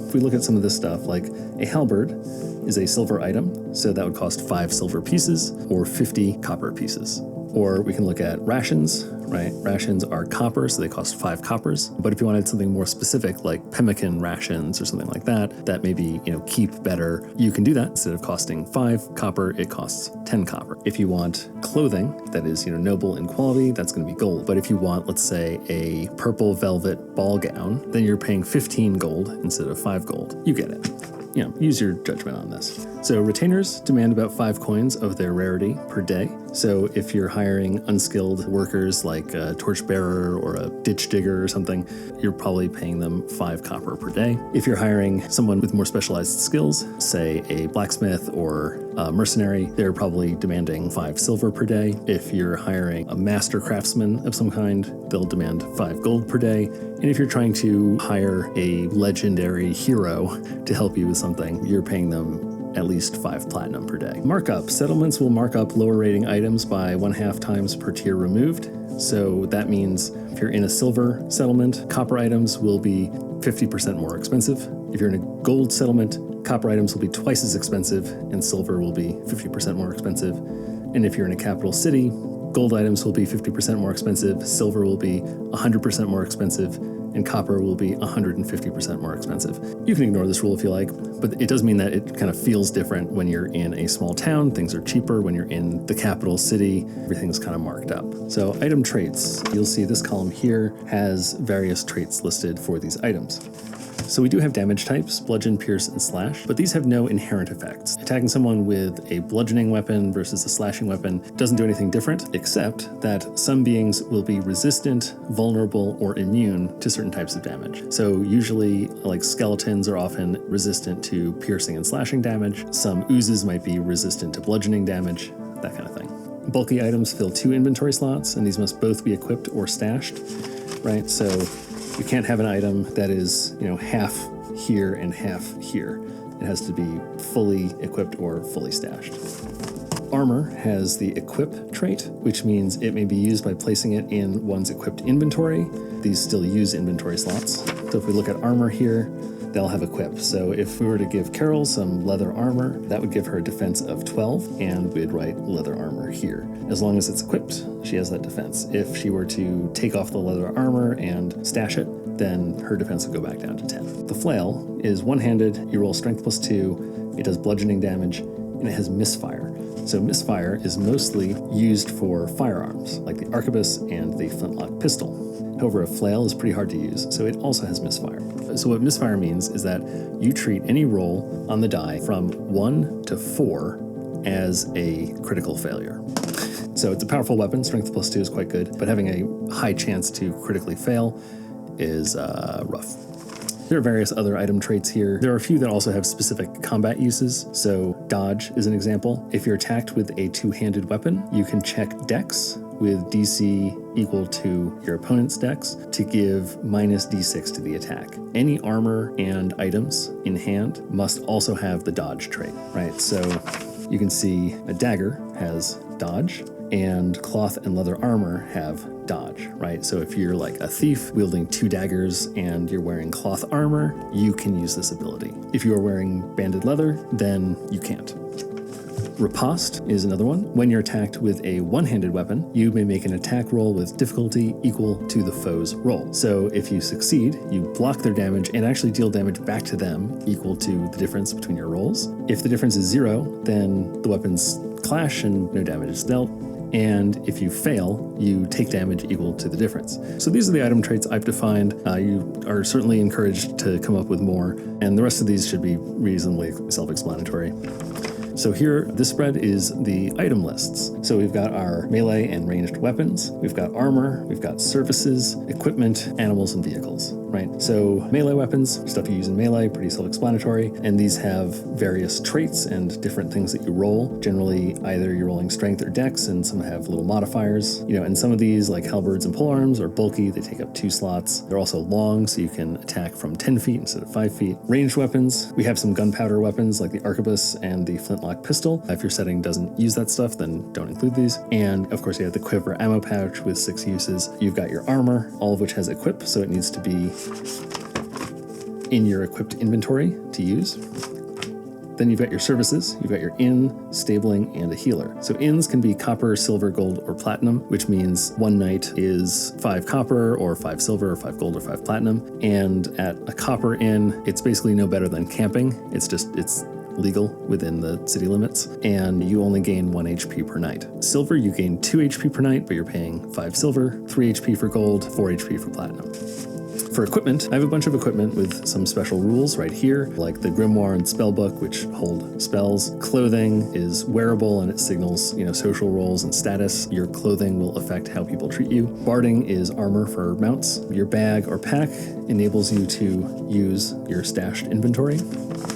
if we look at some of this stuff, like a halberd is a silver item, so that would cost 5 silver pieces or 50 copper pieces. Or we can look at rations, right? Rations are copper, so they cost 5 coppers. But if you wanted something more specific, like pemmican rations or something like that, that maybe, keep better, you can do that. Instead of costing 5 copper, it costs 10 copper. If you want clothing that is, noble in quality, that's going to be gold. But if you want, let's say, a purple velvet ball gown, then you're paying 15 gold instead of 5 gold. You get it. use your judgment on this. So retainers demand about 5 coins of their rarity per day. So if you're hiring unskilled workers like a torchbearer or a ditch digger or something, you're probably paying them 5 copper per day. If you're hiring someone with more specialized skills, say a blacksmith or a mercenary, they're probably demanding 5 silver per day. If you're hiring a master craftsman of some kind, they'll demand 5 gold per day. And if you're trying to hire a legendary hero to help you with something, you're paying them at least 5 platinum per day. Markup. Settlements will mark up lower rating items by 1/2 times per tier removed. So that means if you're in a silver settlement, copper items will be 50% more expensive. If you're in a gold settlement, copper items will be twice as expensive and silver will be 50% more expensive. And if you're in a capital city, gold items will be 50% more expensive, silver will be 100% more expensive, and copper will be 150% more expensive. You can ignore this rule if you like, but it does mean that it kind of feels different when you're in a small town. Things are cheaper. When you're in the capital city, everything's kind of marked up. So item traits, you'll see this column here has various traits listed for these items. So we do have damage types, bludgeon, pierce, and slash, but these have no inherent effects. Attacking someone with a bludgeoning weapon versus a slashing weapon doesn't do anything different, except that some beings will be resistant, vulnerable, or immune to certain types of damage. So usually, like skeletons are often resistant to piercing and slashing damage. Some oozes might be resistant to bludgeoning damage, that kind of thing. Bulky items fill 2 inventory slots, and these must both be equipped or stashed, right? So you can't have an item that is, half here and half here. It has to be fully equipped or fully stashed. Armor has the equip trait, which means it may be used by placing it in one's equipped inventory. These still use inventory slots. So if we look at armor here, they'll have equip. So if we were to give Carol some leather armor, that would give her a defense of 12, and we'd write leather armor here. As long as it's equipped, she has that defense. If she were to take off the leather armor and stash it, then her defense would go back down to 10. The flail is one-handed, you roll strength +2, it does bludgeoning damage, and it has misfire. So misfire is mostly used for firearms, like the arquebus and the flintlock pistol. However, a flail is pretty hard to use, so it also has misfire. So what misfire means is that you treat any roll on the die from 1 to 4 as a critical failure. So it's a powerful weapon, strength +2 is quite good, but having a high chance to critically fail is rough. There are various other item traits here. There are a few that also have specific combat uses. So dodge is an example. If you're attacked with a 2-handed weapon, you can check dex with DC equal to your opponent's dex to give -d6 to the attack. Any armor and items in hand must also have the dodge trait, right? So you can see a dagger has dodge, and cloth and leather armor have dodge, right? So if you're like a thief wielding 2 daggers and you're wearing cloth armor, you can use this ability. If you are wearing banded leather, then you can't. Riposte is another one. When you're attacked with a one-handed weapon, you may make an attack roll with difficulty equal to the foe's roll. So if you succeed, you block their damage and actually deal damage back to them equal to the difference between your rolls. If the difference is 0, then the weapons clash and no damage is dealt. And if you fail, you take damage equal to the difference. So these are the item traits I've defined. You are certainly encouraged to come up with more, and the rest of these should be reasonably self-explanatory. So here, this spread is the item lists. So we've got our melee and ranged weapons, we've got armor, we've got services, equipment, animals, and vehicles, right? So melee weapons, stuff you use in melee, pretty self-explanatory, and these have various traits and different things that you roll. Generally, either you're rolling strength or dex, and some have little modifiers. And some of these, like halberds and polearms, are bulky, they take up 2 slots. They're also long, so you can attack from 10 feet instead of 5 feet. Ranged weapons, we have some gunpowder weapons like the arquebus and the flintlock pistol. If your setting doesn't use that stuff, then don't include these. And of course, you have the quiver ammo pouch with 6 uses. You've got your armor, all of which has equip, so it needs to be in your equipped inventory to use. Then you've got your services, you've got your inn, stabling, and a healer. So inns can be copper, silver, gold, or platinum, which means one night is 5 copper, or 5 silver, or 5 gold, or 5 platinum. And at a copper inn, it's basically no better than camping. It's legal within the city limits, and you only gain 1 HP per night. Silver, you gain 2 HP per night, but you're paying 5 silver, 3 HP for gold, 4 HP for platinum. For equipment, I have a bunch of equipment with some special rules right here, like the Grimoire and Spellbook, which hold spells. Clothing is wearable and it signals, social roles and status. Your clothing will affect how people treat you. Barding is armor for mounts. Your bag or pack enables you to use your stashed inventory.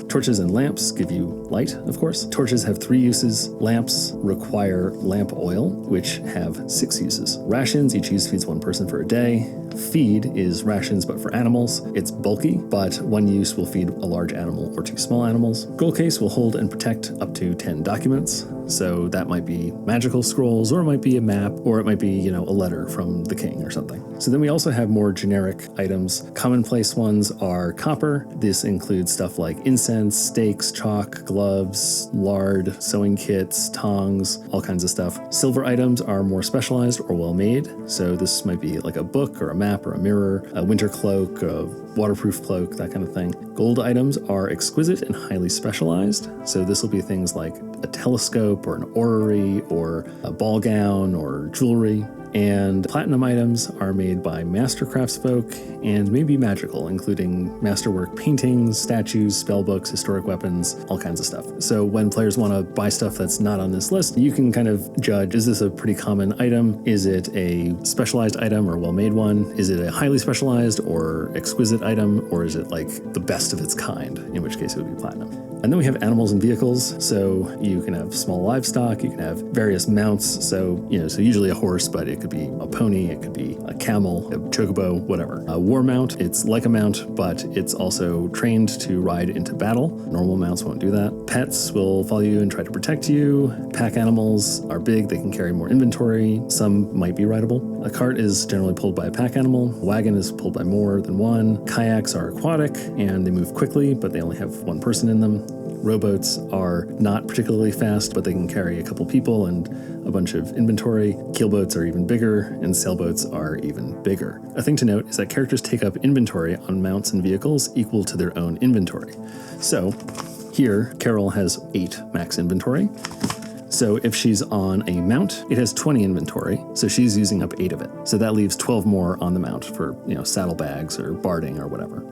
Torches and lamps give you light, of course. Torches have 3 uses. Lamps require lamp oil, which have 6 uses. Rations, each use feeds 1 person for a day. Feed is rations but for animals. It's bulky, but 1 use will feed a large animal or 2 small animals. Gold case will hold and protect up to 10 documents. So that might be magical scrolls, or it might be a map, or it might be, a letter from the king or something. So then we also have more generic items. Commonplace ones are copper. This includes stuff like incense, stakes, chalk, gloves, lard, sewing kits, tongs, all kinds of stuff. Silver items are more specialized or well-made. So this might be like a book or a map or a mirror, a winter cloak, a waterproof cloak, that kind of thing. Gold items are exquisite and highly specialized. So this will be things like a telescope or an orrery or a ball gown or jewelry. And platinum items are made by master craftsfolk and may be magical, including masterwork paintings, statues, spellbooks, historic weapons, all kinds of stuff. So when players want to buy stuff that's not on this list, you can kind of judge, is this a pretty common item? Is it a specialized item or well-made one? Is it a highly specialized or exquisite item? Or is it like the best of its kind, in which case it would be platinum? And then we have animals and vehicles. So you can have small livestock, you can have various mounts. So usually a horse, but it could be a pony, it could be a camel, a chocobo, whatever. A war mount, it's like a mount, but it's also trained to ride into battle. Normal mounts won't do that. Pets will follow you and try to protect you. Pack animals are big, they can carry more inventory. Some might be rideable. A cart is generally pulled by a pack animal. A wagon is pulled by more than one. Kayaks are aquatic and they move quickly, but they only have 1 person in them. Rowboats are not particularly fast, but they can carry a couple people and a bunch of inventory. Keelboats are even bigger, and sailboats are even bigger. A thing to note is that characters take up inventory on mounts and vehicles equal to their own inventory. So here, Carol has 8 max inventory. So if she's on a mount, it has 20 inventory, so she's using up 8 of it. So that leaves 12 more on the mount for, saddlebags or barding or whatever.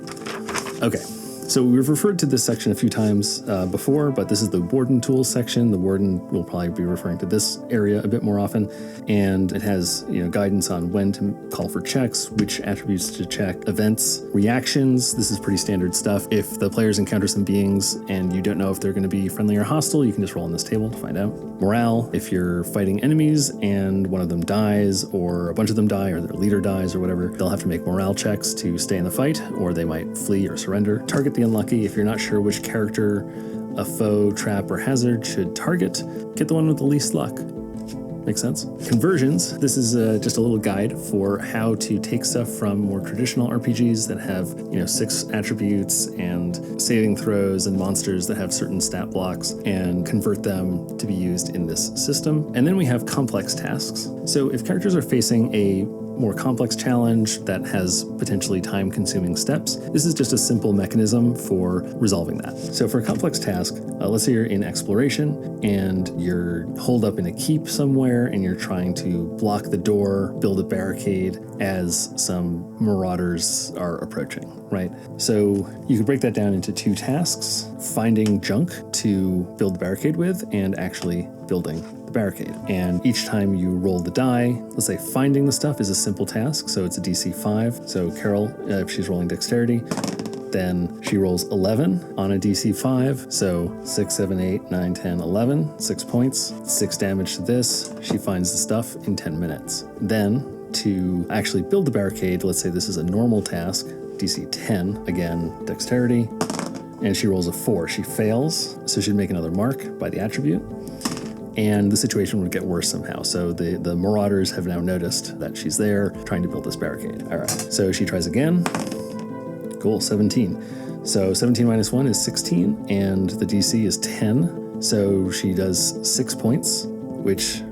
Okay. So we've referred to this section a few times before, but this is the Warden tools section. The Warden will probably be referring to this area a bit more often, and it has guidance on when to call for checks, which attributes to check, events, reactions. This is pretty standard stuff. If the players encounter some beings and you don't know if they're going to be friendly or hostile, you can just roll on this table to find out. Morale, if you're fighting enemies and one of them dies, or a bunch of them die, or their leader dies, or whatever, they'll have to make morale checks to stay in the fight, or they might flee or surrender. Target the unlucky. If you're not sure which character a foe, trap, or hazard should target, get the one with the least luck. Makes sense? Conversions. This is just a little guide for how to take stuff from more traditional RPGs that have 6 attributes and saving throws and monsters that have certain stat blocks, and convert them to be used in this system. And then we have complex tasks. So if characters are facing a more complex challenge that has potentially time-consuming steps, this is just a simple mechanism for resolving that. So for a complex task, let's say you're in exploration and you're holed up in a keep somewhere and you're trying to block the door, build a barricade as some marauders are approaching, right? So you could break that down into 2 tasks: finding junk to build the barricade with and actually building the barricade. And each time you roll the die, let's say finding the stuff is a simple task, so it's a DC 5. So Carol, if she's rolling dexterity, then she rolls 11 on a DC 5, so 6, 7, 8, 9, 10, 11, 6 points, 6 damage to this. She finds the stuff in 10 minutes. Then to actually build the barricade, let's say this is a normal task, DC 10, again, dexterity, and she rolls a 4. She fails, so she'd make another mark by the attribute, and the situation would get worse somehow. So the marauders have now noticed that she's there trying to build this barricade. All right, so she tries again. Cool, 17. So 17 minus 1 is 16, and the DC is 10. So she does 6 points, which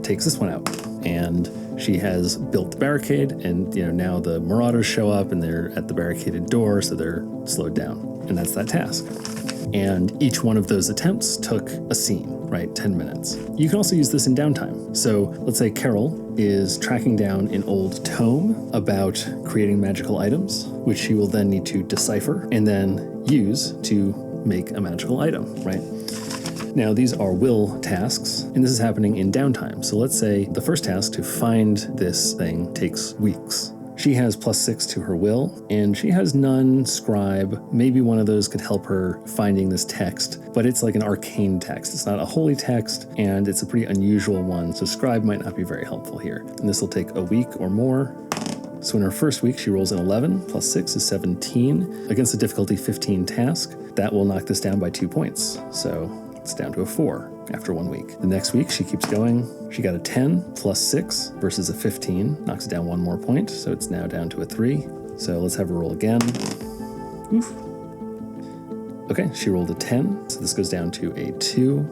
takes this one out. And she has built the barricade, and now the marauders show up and they're at the barricaded door, so they're slowed down. And that's that task. And each one of those attempts took a scene, right? 10 minutes. You can also use this in downtime. So let's say Carol is tracking down an old tome about creating magical items, which she will then need to decipher and then use to make a magical item, right? Now, these are will tasks, and this is happening in downtime. So let's say the first task to find this thing takes weeks. She has +6 to her will, and she has none scribe. Maybe one of those could help her finding this text, but it's like an arcane text. It's not a holy text, and it's a pretty unusual one, so scribe might not be very helpful here. And this will take a week or more. So in her first week, she rolls an 11, +6 is 17. Against the difficulty 15 task, that will knock this down by 2 points. So it's down to a 4 after 1 week. The next week, she keeps going. She got a 10 +6 versus a 15, knocks it down 1 more point, so it's now down to a 3. So let's have her roll again. Oof. Okay, she rolled a 10, so this goes down to a 2.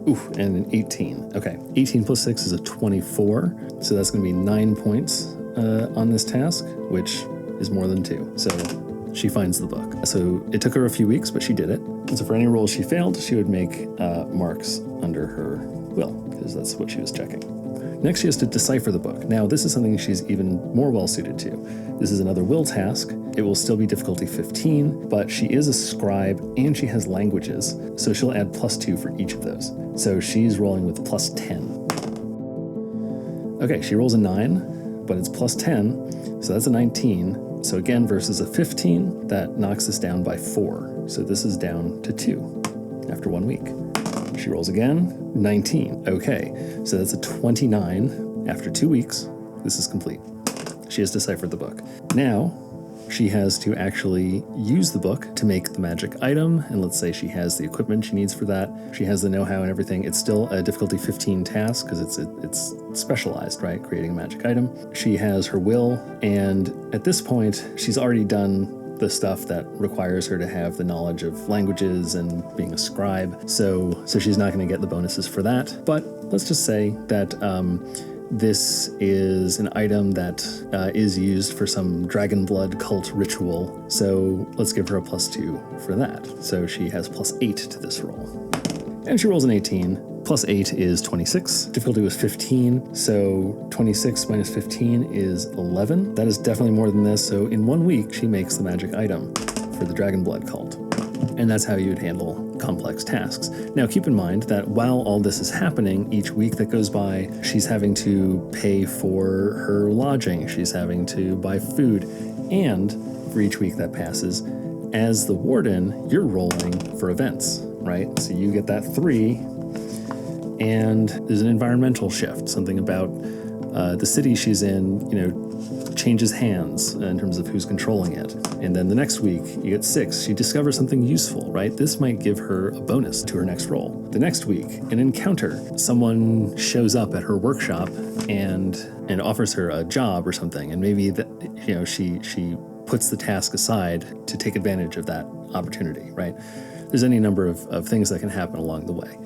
Oof, and an 18. Okay, 18 +6 is a 24, so that's going to be 9 points on this task, which is more than 2. So she finds the book. So it took her a few weeks, but she did it. And so for any rolls she failed, she would make marks under her will, because that's what she was checking. Next, she has to decipher the book. Now, this is something she's even more well-suited to. This is another will task. It will still be difficulty 15, but she is a scribe and she has languages, so she'll add +2 for each of those. So she's rolling with +10. Okay, she rolls a 9, but it's +10, so that's a 19. So again, versus a 15, that knocks this down by 4. So this is down to 2 after 1 week. She rolls again, 19. Okay, so that's a 29 after 2 weeks. This is complete. She has deciphered the book. Now, she has to actually use the book to make the magic item, and let's say she has the equipment she needs for that. She has the know-how and everything. It's still a difficulty 15 task because it's specialized, right? Creating a magic item. She has her will, and at this point, she's already done the stuff that requires her to have the knowledge of languages and being a scribe. So she's not going to get the bonuses for that. But let's just say that this is an item that is used for some dragon blood cult ritual. So let's give her a +2 for that. So she has +8 to this roll. And she rolls an 18. +8 is 26. Difficulty was 15, so 26 minus 15 is 11. That is definitely more than this, so in 1 week, she makes the magic item for the Dragon Blood cult. And that's how you'd handle complex tasks. Now, keep in mind that while all this is happening, each week that goes by, she's having to pay for her lodging, she's having to buy food, and for each week that passes, as the warden, you're rolling for events, right? So you get that 3, and there's an environmental shift, something about the city she's in, changes hands in terms of who's controlling it. And then the next week, you get 6. She discovers something useful, right? This might give her a bonus to her next roll. The next week, an encounter. Someone shows up at her workshop and offers her a job or something, and maybe that she puts the task aside to take advantage of that opportunity, right? There's any number of things that can happen along the way.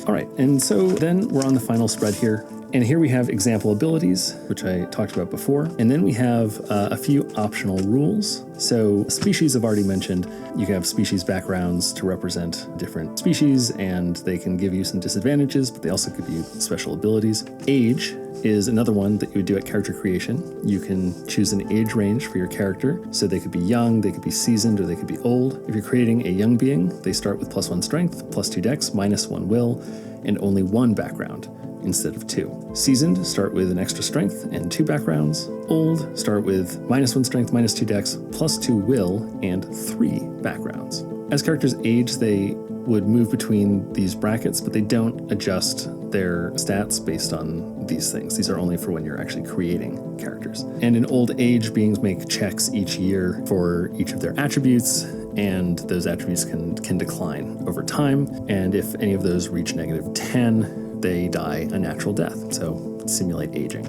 All right, and so then we're on the final spread here. And here we have example abilities, which I talked about before. And then we have a few optional rules. So species I've already mentioned. You can have species backgrounds to represent different species, and they can give you some disadvantages, but they also give you special abilities. Age is another one that you would do at character creation. You can choose an age range for your character. So they could be young, they could be seasoned, or they could be old. If you're creating a young being, they start with +1 strength, +2 dex, -1 will, and only 1 background instead of 2. Seasoned start with an extra strength and 2 backgrounds. Old start with -1 strength, -2 dex, +2 will, and 3 backgrounds. As characters age, they would move between these brackets, but they don't adjust their stats based on these things. These are only for when you're actually creating characters. And in old age, beings make checks each year for each of their attributes, and those attributes can decline over time. And if any of those reach -10, they die a natural death, so simulate aging.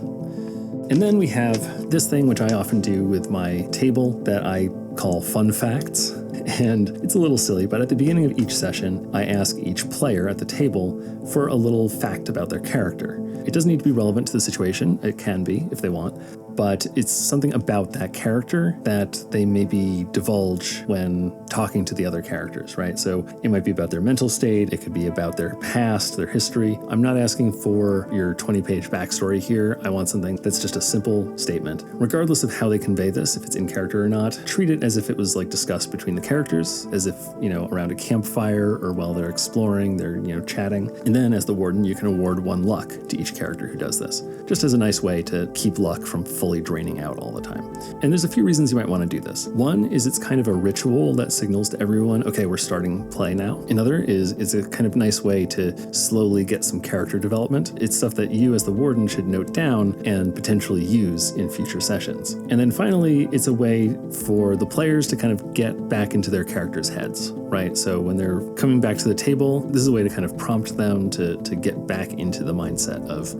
And then we have this thing, which I often do with my table that I call fun facts. And it's a little silly, but at the beginning of each session, I ask each player at the table for a little fact about their character. It doesn't need to be relevant to the situation. It can be if they want, but it's something about that character that they maybe divulge when talking to the other characters, right? So it might be about their mental state, it could be about their past, their history. I'm not asking for your 20-page backstory here. I want something that's just a simple statement. Regardless of how they convey this, if it's in character or not, treat it as if it was like discussed between the characters, as if, around a campfire or while they're exploring, they're, chatting. And then as the warden, you can award 1 luck to each character who does this, just as a nice way to keep luck from fully draining out all the time. And there's a few reasons you might want to do this. One is it's kind of a ritual that signals to everyone, okay, we're starting play now. Another is it's a kind of nice way to slowly get some character development. It's stuff that you as the warden should note down and potentially use in future sessions. And then finally, it's a way for the players to kind of get back into their characters' heads, right? So when they're coming back to the table, this is a way to kind of prompt them to get back into the mindset of,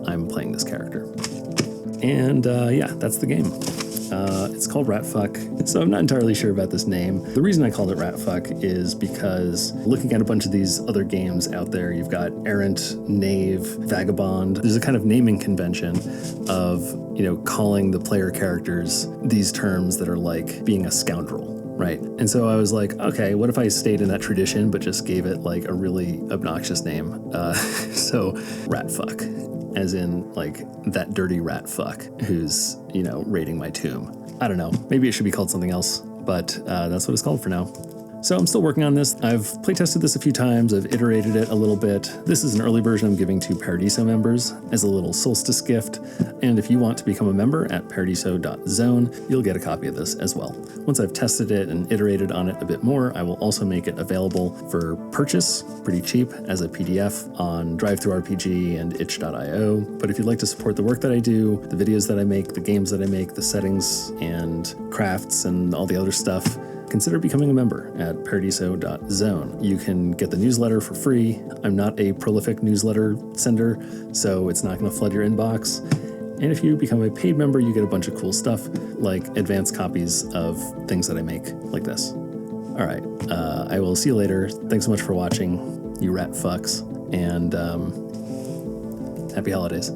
I'm playing this character. And yeah, that's the game. It's called Ratfuck, so I'm not entirely sure about this name. The reason I called it Ratfuck is because looking at a bunch of these other games out there, you've got Errant, Knave, Vagabond. There's a kind of naming convention of, calling the player characters these terms that are like being a scoundrel. Right. And so I was like, okay, what if I stayed in that tradition, but just gave it like a really obnoxious name? So Ratfuck, as in like that dirty rat fuck who's, raiding my tomb. I don't know. Maybe it should be called something else, but that's what it's called for now. So I'm still working on this. I've playtested this a few times. I've iterated it a little bit. This is an early version I'm giving to Paradiso members as a little solstice gift. And if you want to become a member at paradiso.zone, you'll get a copy of this as well. Once I've tested it and iterated on it a bit more, I will also make it available for purchase, pretty cheap, as a PDF on DriveThruRPG and itch.io. But if you'd like to support the work that I do, the videos that I make, the games that I make, the settings and crafts and all the other stuff, consider becoming a member at paradiso.zone. You can get the newsletter for free. I'm not a prolific newsletter sender, so it's not going to flood your inbox. And if you become a paid member, you get a bunch of cool stuff, like advanced copies of things that I make, like this. All right, I will see you later. Thanks so much for watching, you rat fucks, and happy holidays.